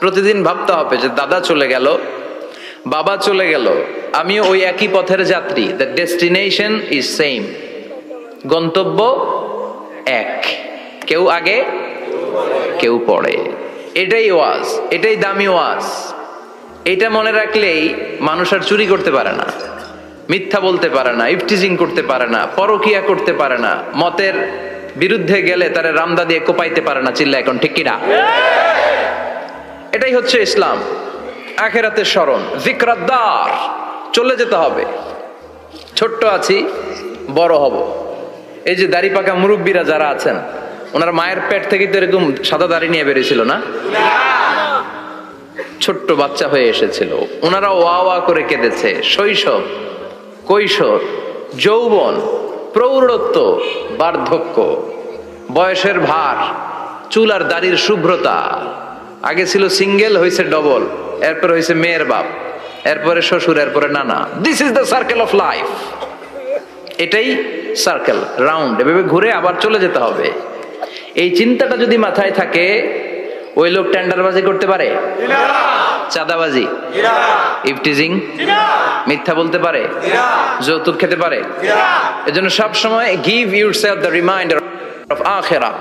প্রতিদিন ভাবতে হবে যে দাদা চলে গেল, বাবা চলে গেল, আমি ওই একই পথের যাত্রী। দ্য ডেস্টিনেশন ইজ সেম, গন্তব্য এক, কেউ আগে কেউ পরে। এটাই ওয়াজ, এটাই দামি ওয়াজ। এটা মনে রাখলেই মানুষ আর চুরি করতে পারে না, মিথ্যা বলতে পারে না, ইফটিজিং করতে পারে না, পরকিয়া করতে পারে না, মতের বিরুদ্ধে গেলে তারা রামদা দিয়ে কোপাইতে পারে না। চিল্লা এখন ঠিক কিনা? এটাই হচ্ছে ইসলাম। আখিরাতের স্মরণ, যিকরাদ্দার, চলে যেতে হবে। ছোট্ট আছি, বড় হব। এই যে দাড়ি পাকা মুরব্বীরা যারা আছেন, ওনার মায়ের পেট থেকে তো এরকম সাদা দাড়ি নিয়ে বেরিয়েছিল না? ছোট্ট বাচ্চা হয়ে এসেছিল, ওনারা ওয়া ওয়া করে কেঁদেছে। শৈশব, কৈশোর, যৌবন, প্রৌঢ়ত্ব, বার্ধক্য, বয়সের ভার, চুল আর দাড়ির শুভ্রতা। আগে ছিল সিঙ্গেল, হয়েছে ডবল, এরপর হয়েছে মেয়ের বাপ, এরপরে শ্বশুর, এরপরে নানা। This is the circle of life. এটাই সার্কেল, রাউন্ড, এভাবে ঘুরে আবার চলে যেতে হবে। এই চিন্তাটা যদি মাথায় থাকে, ওই লোক টেন্ডারবাজি করতে পারে? চাঁদাবাজি, ইফটিজিং, মিথ্যা বলতে পারে? যৌতুক খেতে পারে? এজন্য সব সময় give yourself the reminder of আখিরাহ।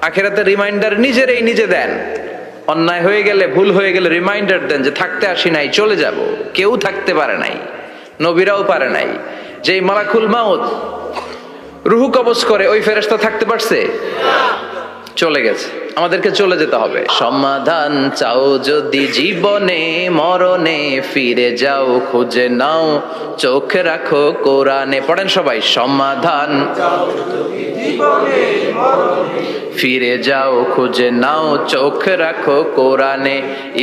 আখিরাতের রিমাইন্ডার নিজেরই নিজে দেন। অন্যায় হয়ে গেলে, ভুল হয়ে গেলে রিমাইন্ডার দেন যে থাকতে আসি নাই, চলে যাব। কেউ থাকতে পারে নাই, নবীরাও পারে নাই। যেই মালাকুল মাউত রুহু কবজ করে, ওই ফেরেশতা থাকতে পারছে? চলে গেছে। আমাদেরকে চলে যেতে হবে। সমাধান চাও যদি জীবনে, মরণে ফিরে যাও, খুঁজে নাও, চোখ রাখো কোরআনে। পড়েন সবাই, সমাধান ফিরে যাও, খুঁজে নাও, চোখ রাখো কোরআনে।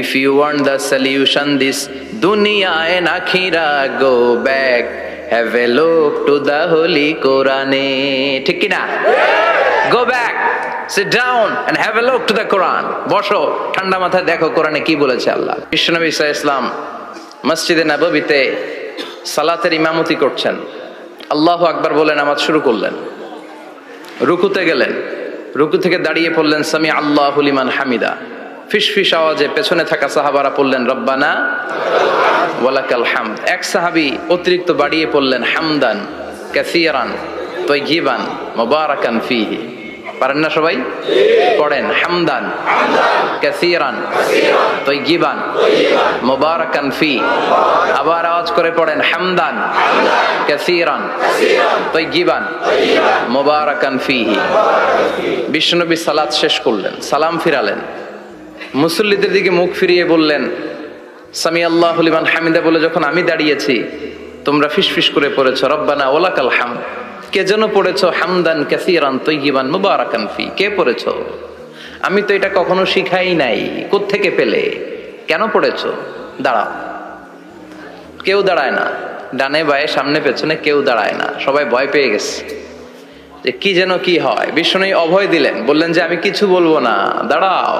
If you want the solution this দুনিয়া এন্ড আখিরা, go back, have a look to the holy কোরআনে। ঠিক কিনা? Go back, sit down and have a look to the Quran. বসো, ঠান্ডা মাথায় দেখো কোরআনে কি বলেছে আল্লাহ। বিশ্বনবী সাল্লাল্লাহু আলাইহি ওয়াসাল্লাম মসজিদে নববীতে সালাতের ইমামতি করছেন। আল্লাহু আকবার বলে নামাজ শুরু করলেন। রুকুতে গেলেন, রুকু থেকে দাঁড়িয়ে পড়লেন সামি আল্লাহু লিমান হামিদা। ফিসফিস আওয়াজে পেছনে থাকা সাহাবারা পড়লেন রব্বানা ওয়ালাকাল হামদ। এক সাহাবী অতিরিক্ত বাড়িয়ে পড়লেন হামদান কাসীরান তাইয়িবান মুবারাকান ফীহি। পারেন না সবাই? পড়েন, হামদান কাসীরান তাইয়িবান মুবারাকান ফী। আবার আওয়াজ করে পড়েন, হামদান কাসীরান তাইয়িবান মুবারাকান ফীহি। বিশ্বনবী সালাত শেষ করলেন, সালাম ফিরালেন, মুসল্লিদের দিকে মুখ ফিরিয়ে বললেন সামি আল্লাহু লিমান হামিদা বলে যখন আমি দাঁড়িয়েছি, তোমরা ফিসফিস করে পড়েছো রব্বানা ওয়ালাকাল হামদ। কে যেন পড়েছো হামদান কাসীরান তাইয়িবান মুবারাকান ফী। কে পড়েছো? আমি তো এটা কখনো শিখাই নাই, কোত্থেকে পেলে? কেন পড়েছো? দাঁড়াও। কেউ দাঁড়ায় না, ডানে বায়ে সামনে পেছনে কেউ দাঁড়ায় না, সবাই ভয় পেয়ে গেছে যে কি যেন কি হয়। বিশ্বনবী অভয় দিলেন, বললেন যে আমি কিছু বলবো না, দাঁড়াও।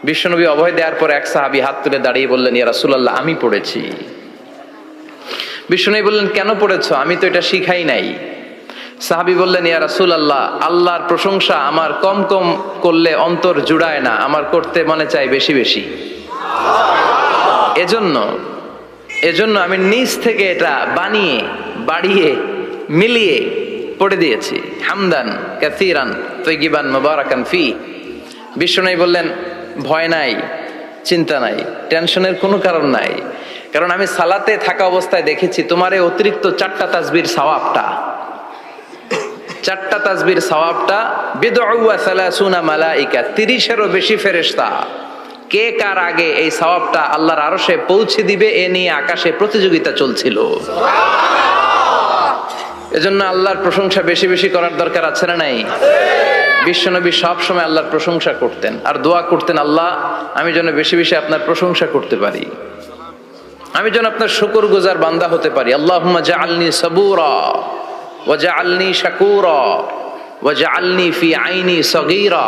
বিশ্বনবী অভয় দেওয়ার পর এক সাহাবী হাত তুলে দাঁড়িয়ে বললেন, ইয়া রাসূলুল্লাহ, আমি পড়েছি। বিশ্বনবী বললেন, কেন পড়েছো? আমি তো এটা শিখাই নাই। সাহাবী বললেন, ইয়া রাসূলুল্লাহ, আল্লাহর প্রশংসা আমার কম কম করলে অন্তর জুড়ায় না, আমার করতে মনে চাই বেশি বেশি। এজন্য আমি নিজ থেকে এটা বানিয়ে বাড়িয়ে মিলিয়ে পড়ে দিয়েছি, হামদান কাসীরান তাইয়িবান মুবারাকান ফী। বিশ্বনবী বললেন, ভয় নাই, চিন্তা নাই, টেনশনের কোনো কারণ নাই, কারণ আমি সালাতে থাকা অবস্থায় দেখেছি তোমার এই অতিরিক্ত চারটা তাসবির সওয়াবটা, চারটা তাসবির সওয়াবটা বিদউ ওয়া সালাসুনা মালাইকা, 30-এরও বেশি ফেরেশতা কে কার আগে এই সওয়াবটা আল্লাহর আরশে পৌঁছে দিবে এ নিয়ে আকাশে প্রতিযোগিতা চলছিল। এজন্য আল্লাহর প্রশংসা বেশি বেশি করার দরকার আছে না নাই? বিশ্বনবী সব সময় আল্লাহর প্রশংসা করতেন আর দোয়া করতেন, আল্লাহ আমি যেন বেশি বেশি আপনার প্রশংসা করতে পারি, আমি যেন আপনার শুকরগুজার বান্দা হতে পারি। আল্লাহুম্মা জাআলনি সাবুরা ওয়া জাআলনি শাকুরা ওয়া জাআলনি ফি আইনি সগীরা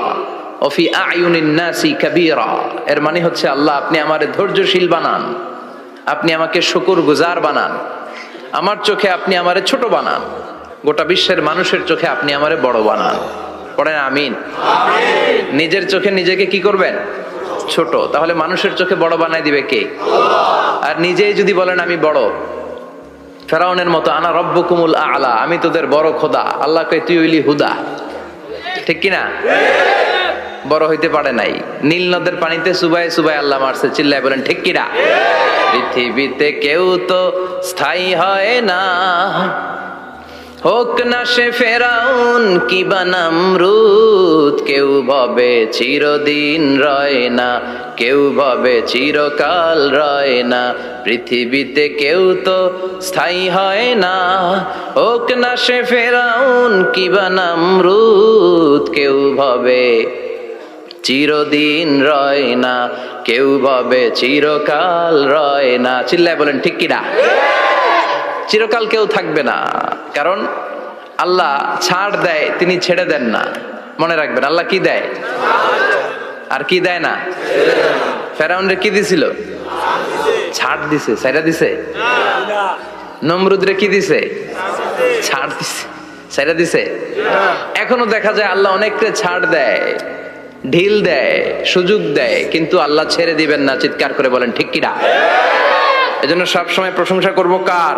ওয়া ফি আয়ুনিন নাসি কাবীরা। এর মানে হচ্ছে, আল্লাহ আপনি আমারে ধৈর্যশীল বানান, আপনি আমাকে শুকরগুজার বানান, আমার চোখে আপনি আমারে ছোট বানান, গোটা বিশ্বের মানুষের চোখে আপনি আমারে বড় বানান। পড়েন আমিন। নিজের চোখে নিজেকে কি করবেন? ছোট, তাহলে মানুষের চোখে বড় বানায় দিবে কে? আর নিজেই যদি বলেন আমি বড়, ফেরাউনের মতো, আনা রব্বুকুমুল আ'লা, আমি তোদের বড় খোদা, আল্লাহ কয় তুই হইলি হুদা, ঠিক কিনা? বড় হইতে পারে নাই। নীল নদের পানিতে সুবাই সুবাই আল্লাহ মারছে, চিল্লায় বলেন ঠিক কিনা? পৃথিবীতে কেউ তো স্থায়ী হয় না, হোক না সে ফেরাউন কিবা নমরুদ, কেউ ভাবে চিরদিন রয় না, কেউ ভাবে চিরকাল রয় না। পৃথিবীতে কেউ তো স্থায়ী হয় না, হোক না সে ফেরাউন কিবা নমরুদ, কেউ ভাবে চিরদিন রয় না, কেউ ভাবে চিরকাল রয় না। চিল্লায় বলেন ঠিক কিনা? চিরকাল কেউ থাকবে না, কারণ আল্লাহ ছাড় দেয়, তিনি ছেড়ে দেন না। মনে রাখবেন, আল্লাহ কি দেয় আর কি দেয় না। ফেরাউনরে কি দিছিল? ছাড় দিছে, ছাইরা দিছে। নমরুদরে কি দিছে? ছাড় দিছে, ছাইরা দিছে। এখনো দেখা যায় আল্লাহ অনেককে ছাড় দেয়, ঢিল দেয়, সুযোগ দেয়, কিন্তু আল্লাহ ছেড়ে দিবেন না। চিৎকার করে বলেন ঠিক কিনা? এজন্য সব সময় প্রশংসা করব কার?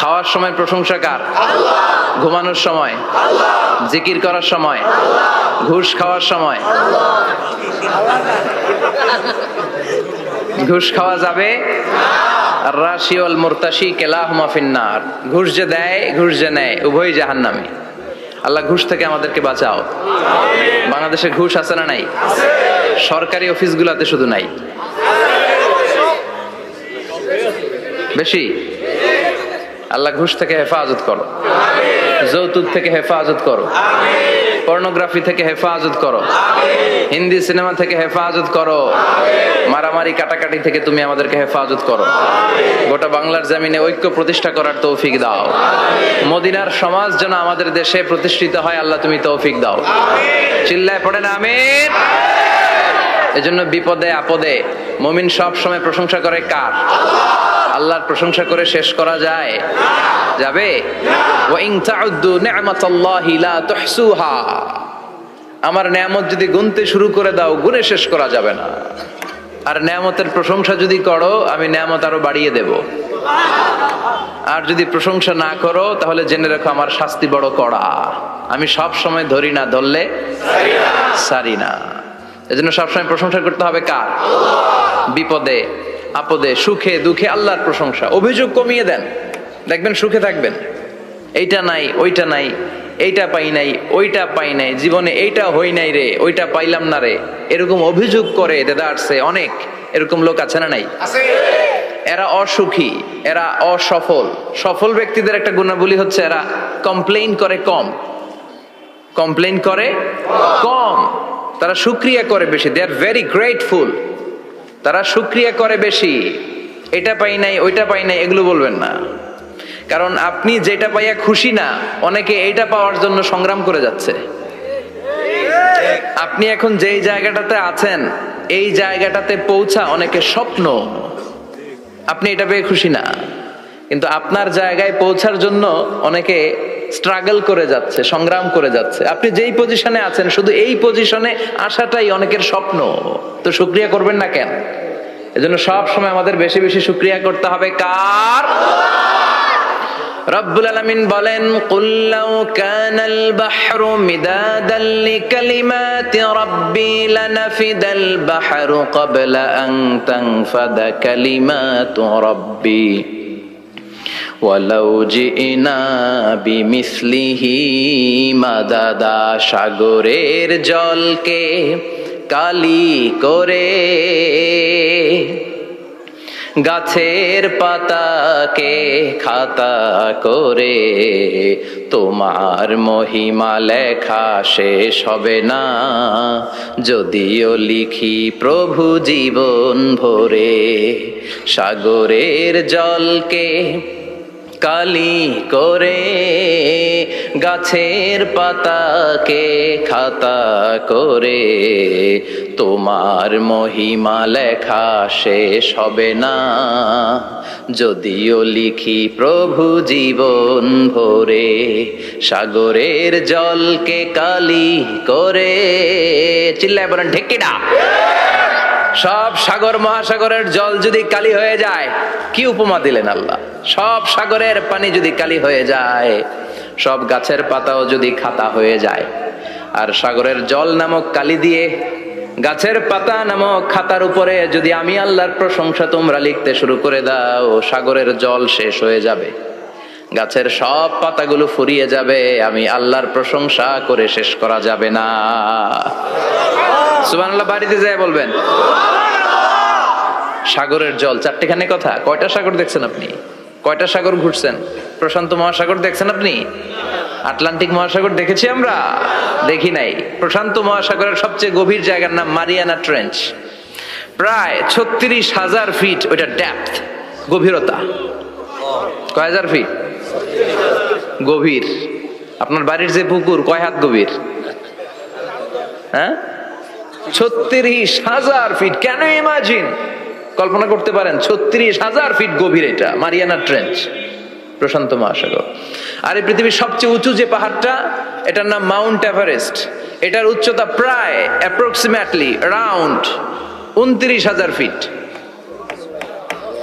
খাওয়ার সময় প্রশংসা কার? ঘুমানোর সময়, জিকির করার সময়, ঘুষ খাওয়ার সময়। ঘুষ খাওয়া যাবে? রাশি ওয়াল মুরতাশি কিলাহুমা ফিন্নার। ঘুষ যে দেয়, ঘুষ যে নেয়, উভয়ই জাহান্নামী। আল্লাহ ঘুষ থেকে আমাদেরকে বাঁচাও। বাংলাদেশে ঘুষ আছে না নাই? সরকারি অফিসগুলোতে শুধু নাই, বেশি। আল্লাহ ঘুষ থেকে হেফাজত করো, যৌতুক থেকে হেফাজত করো, পর্নোগ্রাফি থেকে হেফাজত করো, হিন্দি সিনেমা থেকে হেফাজত করো, মারামারি কাটাকাটি থেকে তুমি আমাদেরকে হেফাজত করো। গোটা বাংলার জমিনে ঐক্য প্রতিষ্ঠা করার তৌফিক দাও। মদিনার সমাজ যেন আমাদের দেশে প্রতিষ্ঠিত হয়, আল্লাহ তুমি তৌফিক দাও। চিল্লায় পড়েন আমিন। এজন্য বিপদে আপদে মুমিন সব সময় প্রশংসা করে কার? আল্লাহর প্রশংসা করে শেষ করা যায়? যাবে? ওয়া ইন তাউদ্দু নি'মাতাল্লাহি লা তুহসুহা। আমার নেয়ামত যদি গুনতে শুরু করে দাও, গুনে শেষ করা যাবে না। আর নেয়ামতের প্রশংসা যদি করো, আমি নেয়ামত আরো বাড়িয়ে দেব। আর যদি প্রশংসা না করো, তাহলে জেনে রাখো আমার শাস্তি বড় কড়া। আমি সব সময় ধরি না, ধরলে সারি না। এজন্য সবসময় প্রশংসা করতে হবে কার? বিপদে আপদে, সুখে দুঃখে আল্লাহর প্রশংসা। অভিযোগ কমিয়ে দেন, দেখবেন সুখে থাকবেন। এইটা নাই, ওইটা নাই, এইটা পাই নাই, ওইটা পাই নাই, জীবনে এইটা হই নাই রে, ওইটা পাইলাম না রে, এরকম অভিযোগ করে দেদারছে অনেক। এরকম লোক আছে না নাই? এরা অসুখী, এরা অসফল। সফল ব্যক্তিদের একটা গুণাবলী হচ্ছে এরা কমপ্লেইন করে কম, কমপ্লেইন করে কম, তারা শুকরিয়া করে বেশি। দে আর ভেরি গ্রেটফুল। তারা শুকরিয়া করে বেশি। এটা পাই নাই, ওইটা পাই নাই, এগুলো বলবেন না। কারণ আপনি যেটা পাইয়া খুশি না, অনেকে এইটা পাওয়ার জন্য সংগ্রাম করে যাচ্ছে। আপনি এখন যেই জায়গাটাতে আছেন, এই জায়গাটাতে পৌঁছা অনেকে স্বপ্ন। আপনি এটা পেয়ে খুশি না, কিন্তু আপনার জায়গায় পৌঁছার জন্য অনেকে স্ট্রাগল করে যাচ্ছে, সংগ্রাম করে যাচ্ছে। আপনি যেই পজিশনে আছেন, শুধু এই পজিশনে আসাটাই অনেকের স্বপ্ন। তো শুকরিয়া করবেন না কেন? এজন্য সব সময় আমাদের বেশি বেশি শুকরিয়া করতে হবে কার? রব্বুল আলামিন বলেন, কুল লাউ কানাল বাহরু মিদাদান লিকালিমাতি রাব্বি লানাফিদাল বাহরু ক্বাবলা আন তানফাদা কালিমাতু রাব্বি ওয়ালাউ জিনা বিমিসলিহি মাদাদা। সাগরের জলকে কালি করে, গাছের পাতাকে খাতা করে, তোমার মহিমা লেখা শেষ হবে না, যদিও লিখি প্রভু জীবন ভরে। সাগরের জলকে কালি করে, গাছের পাতাকে খাতা করে, তোমার মহিমা লেখা শেষ হবে না, যদিও লিখি প্রভু জীবন ভরে। সাগরের জলকে কালি করে। চিল্লায় বলেন ঠিক কিনা? সব সাগর মহাসাগরের জল যদি কালি হয়ে যায়, কি উপমা দিলেন আল্লাহ। সব সাগরের পানি যদি কালি হয়ে যায়, সব গাছের পাতাও যদি খাতা হয়ে যায়, আর সাগরের জল নামক কালি দিয়ে গাছের পাতা নামক খাতার উপরে যদি আমি আল্লাহর প্রশংসা তোমরা লিখতে শুরু করে দাও, সাগরের জল শেষ হয়ে যাবে, গাছের সব পাতাগুলো ফুরিয়ে যাবে, আমি আল্লাহর প্রশংসা করে শেষ করা যাবে না। সুবহানাল্লাহ বাড়িতে যায় বলবেন। সাগরের জল, চারটেখানে কথা। কয়টা সাগর দেখছেন আপনি? কয়টা সাগর ঘুরছেন? প্রশান্ত মহাসাগর দেখছেন আপনি? আটলান্টিক মহাসাগর দেখেছি আমরা? দেখি নাই। প্রশান্ত মহাসাগরের সবচেয়ে গভীর জায়গার নাম মারিয়ানা ট্রেঞ্চ। প্রায় 36,000 ফিট ওইটা ডেপথ, গভীরতা। কয় হাজার ফিট গভীর? আপনার বাড়ির যে পুকুর কয় হাত গভীর? হ্যাঁ, 36,000 ফিট। কেন ইমাজিন, কল্পনা করতে পারেন 36,000 ফিট গভীর এটা মারিয়ানা ট্রেঞ্চ, প্রশান্ত মহাসাগর। আর এই পৃথিবীর সবচেয়ে উঁচু যে পাহাড়টা, এটার নাম মাউন্ট এভারেস্ট। এটার উচ্চতা প্রায় অ্যাপ্রক্সিমেটলি রাউন্ড 29,000 ফিট।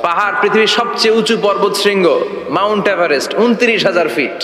পাহাড়, পৃথিবীর সবচেয়ে উঁচু পর্বত শৃঙ্গ মাউন্ট এভারেস্ট 29,000 ফিট।